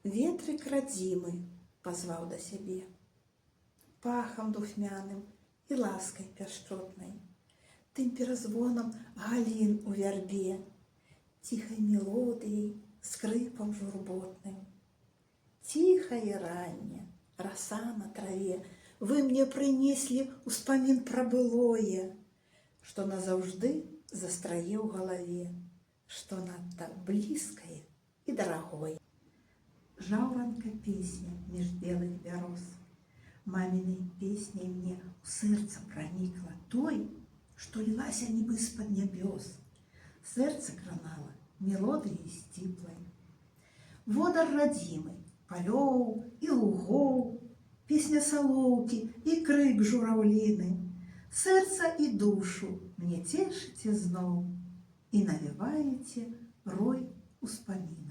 Ветрык радзімы пазваў да сябе, пахам духмяным і ласкай пяшчотнай, тым перазвонам галін у вярбе, ціхай мелодыяй, скрыпам журботным. Ціхае ранне, раса на траве, вы мне прынеслі ўспамін пра былое, што назаўжды застрае ў галаве, што надта блізкае і дарагое. Жаўранка песня між белых бяроз, мамінай песняй мне ў сэрца пранікла той, што лілася нібы з-пад нябёс, сэрца кранала мелодыяй сціплай. Водар радзімы, палёў і лугоў, песня салоўкі і крык жураўліны, сэрца і душу мне цешыце зноў і навіваеце рой успаміны.